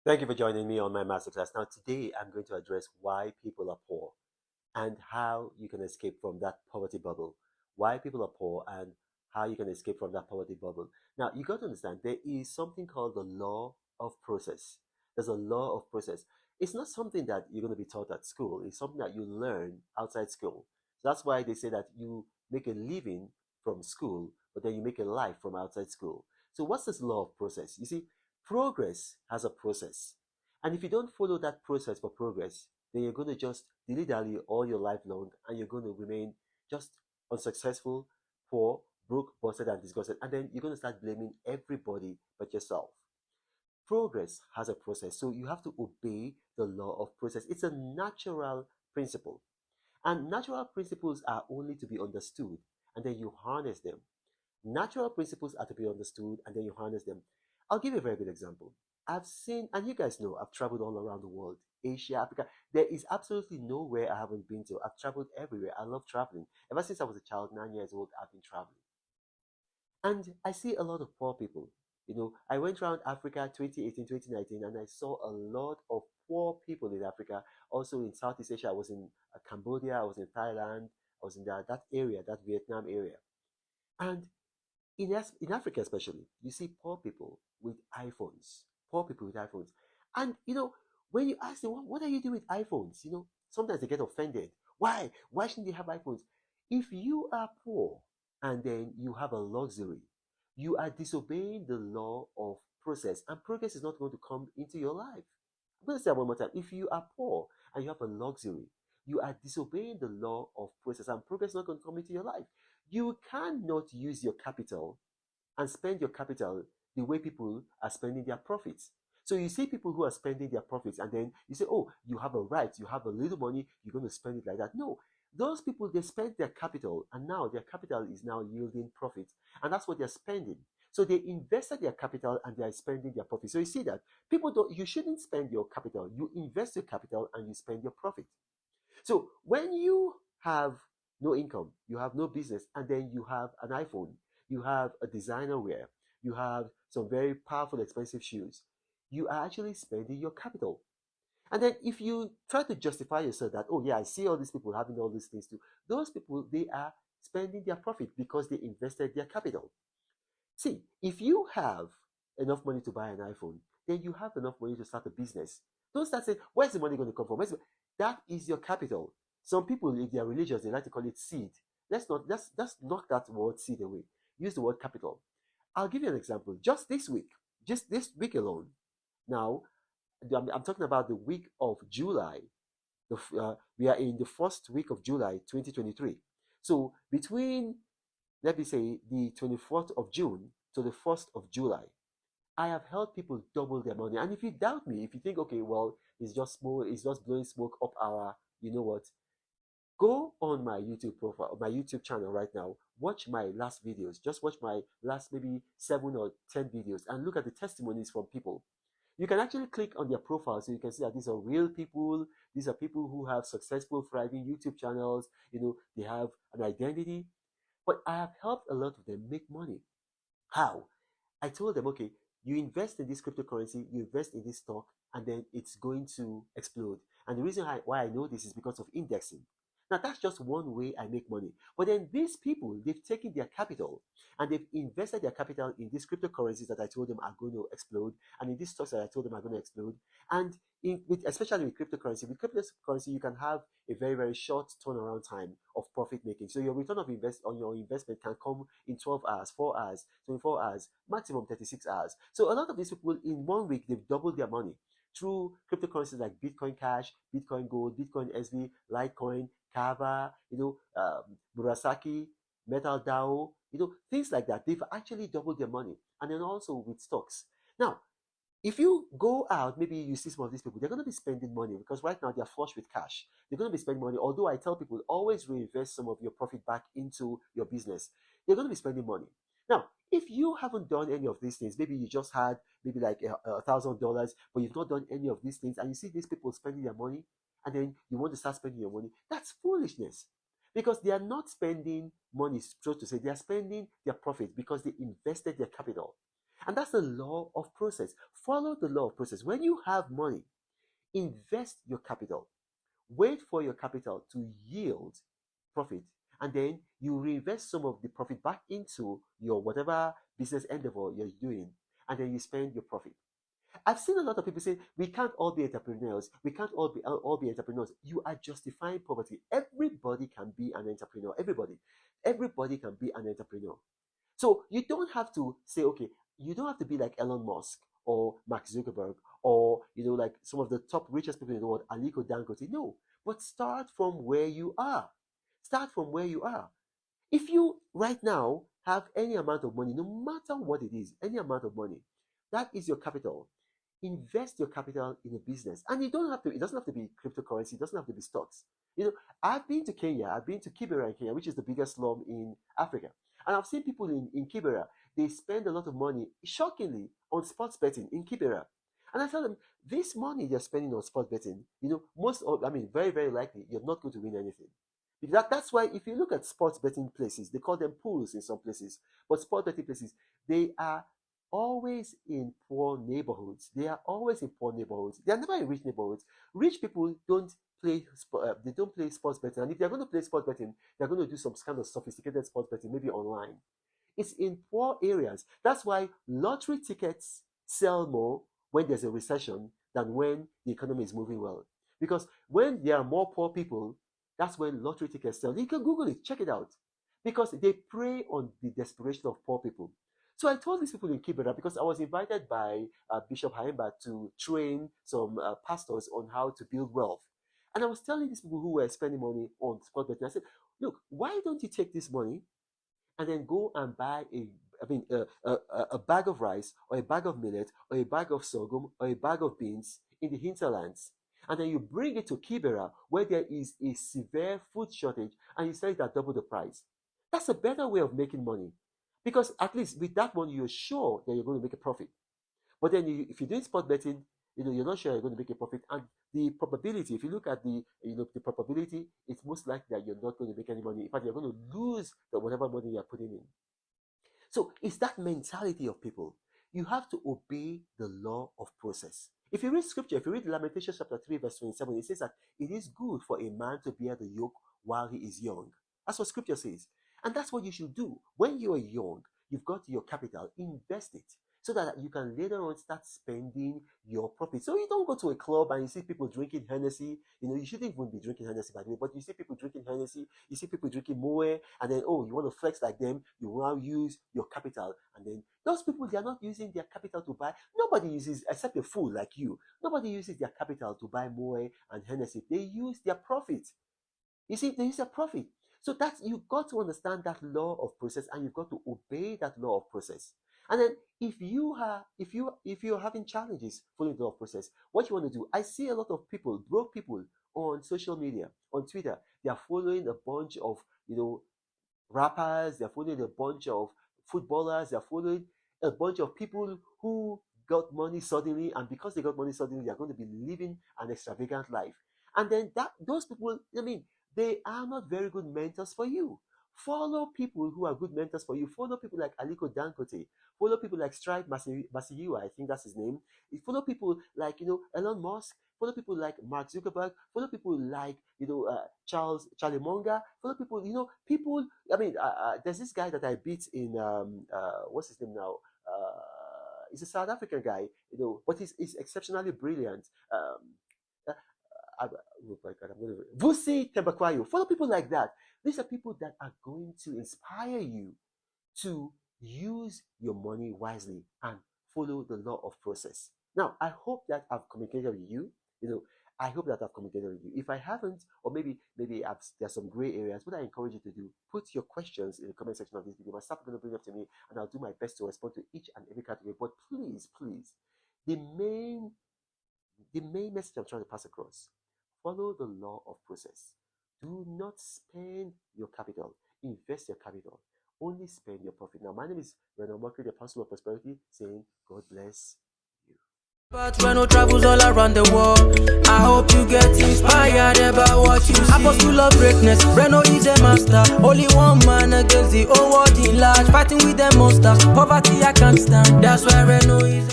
Thank you for joining me on my masterclass. Now, today I'm going to address why people are poor and how you can escape from that poverty bubble. Why people are poor and how you can escape from that poverty bubble. Now, you got to understand there is something called the law of process. There's a law of process. It's not something that you're going to be taught at school, it's something that you learn outside school. So that's why they say that you make a living from school, but then you make a life from outside school. So, what's this law of process? You see, progress has a process. And if you don't follow that process for progress, then you're going to just dilly dally all your life long and you're going to remain just unsuccessful, poor, broke, busted, and disgusted. And then you're going to start blaming everybody but yourself. Progress has a process, so you have to obey the law of process. It's a natural principle. And natural principles are only to be understood and then you harness them. Natural principles are to be understood and then you harness them. I'll give you a very good example. I've seen, and you guys know, I've traveled all around the world, Asia, Africa. There is absolutely nowhere I haven't been to. I've traveled everywhere. I love traveling. Ever since I was a child, 9 years old, I've been traveling. And I see a lot of poor people. I went around Africa 2018, 2019, and I saw a lot of poor people in Africa. Also in Southeast Asia, I was in Cambodia, I was in Thailand, I was in that area, that Vietnam area. And in Africa especially, you see poor people with iPhones, poor people with iPhones. And when you ask them, what are you doing with iPhones? Sometimes they get offended. Why? Why shouldn't they have iPhones? If you are poor and then you have a luxury, you are disobeying the law of process, and progress is not going to come into your life. I'm going to say that one more time. If you are poor and you have a luxury, you are disobeying the law of process, and progress is not going to come into your life. You cannot use your capital and spend your capital the way people are spending their profits. So you see people who are spending their profits, and then you say, oh, you have a right, you have a little money, you're going to spend it like that. No, those people, they spend their capital, and now their capital is now yielding profit, and that's what they're spending. So they invested their capital and they are spending their profit. So you see that people don't, you shouldn't spend your capital. You invest your capital and you spend your profit. So when you have no income, you have no business, and then you have an iPhone, you have a designer wear, you have some very powerful, expensive shoes, you are actually spending your capital. And then if you try to justify yourself that, oh yeah, I see all these people having all these things too, those people, they are spending their profit because they invested their capital. See, if you have enough money to buy an iPhone, then you have enough money to start a business. Don't start saying, where's the money going to come from? That is your capital. Some people, if they are religious, they like to call it seed. Let's knock that word seed away. Use the word capital. I'll give you an example. Just this week alone. Now, I'm talking about the week of July. We are in the first week of July 2023. So between, let me say, the 24th of June to the 1st of July, I have helped people double their money. And if you doubt me, if you think, okay, well, it's just smoke, it's just blowing smoke up our, you know what? Go on my YouTube profile, my YouTube channel right now. Watch my last videos. Just watch my last maybe 7 or 10 videos and look at the testimonies from people. You can actually click on their profile so you can see that these are real people. These are people who have successful, thriving YouTube channels. They have an identity. But I have helped a lot of them make money. How? I told them, okay, you invest in this cryptocurrency, you invest in this stock, and then it's going to explode. And the reason why I know this is because of indexing. Now, that's just one way I make money. But then these people, they've taken their capital and they've invested their capital in these cryptocurrencies that I told them are going to explode, and in these stocks that I told them are going to explode. And especially with cryptocurrency, you can have a very, very short turnaround time of profit making. So your return of invest on your investment can come in 12 hours, 4 hours, 24 hours, maximum 36 hours. So a lot of these people in 1 week, they've doubled their money through cryptocurrencies like Bitcoin Cash, Bitcoin Gold, Bitcoin SV, Litecoin, Kava, Murasaki, Metal DAO, things like that. They've actually doubled their money. And then also with stocks. Now, if you go out, maybe you see some of these people, they're going to be spending money because right now they're flush with cash. They're going to be spending money. Although I tell people, always reinvest some of your profit back into your business. They're going to be spending money. Now, if you haven't done any of these things, maybe you just had maybe like $1,000, but you've not done any of these things, and you see these people spending their money, and then you want to start spending your money, that's foolishness. Because they are not spending money, so to say, they are spending their profit because they invested their capital. And that's the law of process. Follow the law of process. When you have money, invest your capital. Wait for your capital to yield profit, and then you reinvest some of the profit back into your whatever business endeavor you're doing, and then you spend your profit. I've seen a lot of people say we can't all be entrepreneurs. We can't all be entrepreneurs. You are justifying poverty. Everybody can be an entrepreneur. Everybody can be an entrepreneur. So you don't have to say, okay, you don't have to be like Elon Musk or Mark Zuckerberg or like some of the top richest people in the world, Aliko Dangote. No, but start from where you are. Start from where you are. If you right now have any amount of money, no matter what it is, any amount of money, that is your capital. Invest your capital in a business. And it doesn't have to be cryptocurrency, it doesn't have to be stocks. I've been to Kenya, I've been to Kibera in Kenya, which is the biggest slum in Africa. And I've seen people in Kibera, they spend a lot of money, shockingly, on sports betting in Kibera. And I tell them, this money you're spending on sports betting, very, very likely, you're not going to win anything. That's why if you look at sports betting places, they call them pools in some places, but sports betting places, they are always in poor neighborhoods. They are always in poor neighborhoods. They are never in rich neighborhoods. Rich people don't they don't play sports betting, and if they're going to play sports betting, they're going to do some kind of sophisticated sports betting, maybe online. It's in poor areas. That's why lottery tickets sell more when there's a recession than when the economy is moving well. Because when there are more poor people, that's when lottery tickets sell. You can Google it, check it out. Because they prey on the desperation of poor people. So I told these people in Kibera, because I was invited by Bishop Haimba to train some pastors on how to build wealth. And I was telling these people who were spending money on sport betting, I said, look, why don't you take this money and then go and buy a bag of rice or a bag of millet or a bag of sorghum or a bag of beans in the hinterlands, and then you bring it to Kibera where there is a severe food shortage, and you sell it at double the price. That's a better way of making money, because at least with that money you're sure that you're going to make a profit. But then if you're doing spot betting, you're not sure you're going to make a profit, and the probability, if you look at the probability, it's most likely that you're not going to make any money. In fact, you're going to lose whatever money you're putting in. So it's that mentality of people. You have to obey the law of process. If you read scripture, if you read Lamentations chapter 3, verse 27, it says that it is good for a man to bear the yoke while he is young. That's what scripture says. And that's what you should do. When you are young, you've got your capital, invest it so that you can later on start spending your profit. So you don't go to a club and you see people drinking Hennessy. You shouldn't even be drinking Hennessy, by the way, but you see people drinking Hennessy, you see people drinking Moe, and then, oh, you want to flex like them, you now use your capital. And then those people, they are not using their capital to buy. Nobody uses, except a fool like you, nobody uses their capital to buy Moe and Hennessy. They use their profit. You see, there is a profit. So that's you've got to understand that law of process, and you've got to obey that law of process. And then if you're having challenges following the law of process, what you want to do, I see a lot of people, broke people on social media, on Twitter, they are following a bunch of rappers, they're following a bunch of footballers, they're following a bunch of people who got money suddenly, and because they got money suddenly, they're going to be living an extravagant life. And then those people, they are not very good mentors for you. Follow people who are good mentors for you. Follow people like Aliko Dangote. Follow people like Strive Masiyiwa, I think that's his name. Follow people like Elon Musk. Follow people like Mark Zuckerberg. Follow people like Charlie Munger. Follow people, people. There's this guy that I beat in what's his name now? He's a South African guy, but he's exceptionally brilliant. Uh, oh my God, I'm going to Vusi Tembakwayo. Follow people like that. These are people that are going to inspire you to use your money wisely and follow the law of process. Now, I hope that I've communicated with you. I hope that I've communicated with you. If I haven't, or maybe there's some gray areas, what I encourage you to do, put your questions in the comment section of this video. My staff are going to bring them to me, and I'll do my best to respond to each and every category. But please, please, the main message I'm trying to pass across: follow the law of process. Do not spend your capital. Invest your capital. Only spend your profit. Now, my name is Renan Murphy, the Apostle of Prosperity, saying, God bless you. But Reno travels all around the world. I hope you get inspired about what you see. Apostle of greatness, Reno is a master. Only one man against the whole world in large. Fighting with the monsters, poverty I can't stand. That's why Reno is